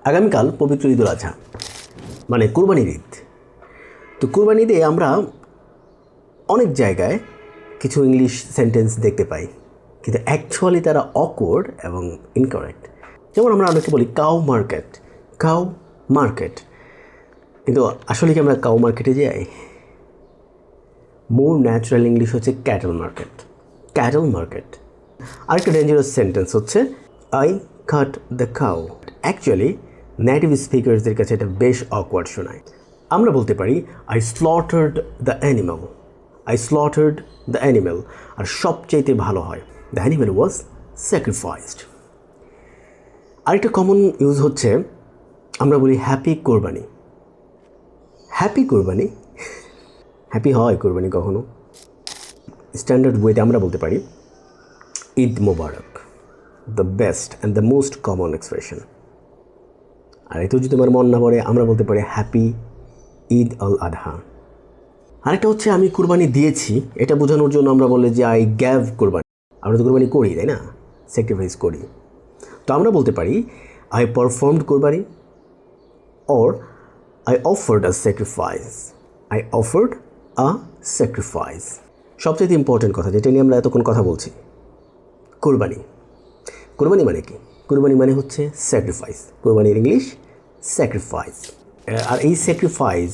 আগামীকাল পবিত্র ঈদুল আজহা মানে কুরবানির ঈদ। তো কুরবানি ঈদে আমরা অনেক জায়গায় কিছু ইংলিশ সেন্টেন্স দেখতে পাই, কিন্তু অ্যাকচুয়ালি তারা অকওয়ার্ড এবং ইনকারেক্ট। যেমন আমরা অনেকে বলি কাউ মার্কেট, কাউ মার্কেট, কিন্তু আসলে কি আমরা কাউ মার্কেটে যাই? মোর ন্যাচারাল ইংলিশ হচ্ছে ক্যাটল মার্কেট, ক্যাটল মার্কেট। আরেকটা ডেঞ্জারাস সেন্টেন্স হচ্ছে I cut the cow. Actually native স্পিকার্সদের কাছে এটা বেশ অকওয়ার্ড শোনায়। আমরা বলতে পারি I slaughtered the animal, I slaughtered the animal. আর সবচাইতে ভালো হয় দ্য অ্যানিমাল ওয়াজ স্যাক্রিফাইসড। আরেকটা কমন ইউজ হচ্ছে আমরা বলি হ্যাপি কোরবানি। হ্যাপি কোরবানি, হ্যাপি হয় কোরবানি কখনো? স্ট্যান্ডার্ড ওয়েতে আমরা বলতে পারি Eid Mubarak, the best and the most common expression. আর এতেও যদি আমার মন না পড়ে আমরা বলতে পারি হ্যাপি ঈদ আল আদহা। আরেকটা হচ্ছে আমি কুরবানি দিয়েছি, এটা বোঝানোর জন্য আমরা বলি যে আই গ্যাভ কুরবানি। আমরা তো কুরবানি করি, তাই না? স্যাক্রিফাইস করি। তো আমরা বলতে পারি আই পারফর্মড কুরবানি or I offered a sacrifice, I offered a sacrifice. সবচেয়ে ইম্পর্টেন্ট কথা যেটা নিয়ে আমরা এতক্ষণ কথা বলছি, কুরবানি। কুরবানি মানে কি? কুরবানি মানে হচ্ছে স্যাক্রিফাইস। কুরবানির ইংলিশ স্যাক্রিফাইস। আর এই স্যাক্রিফাইস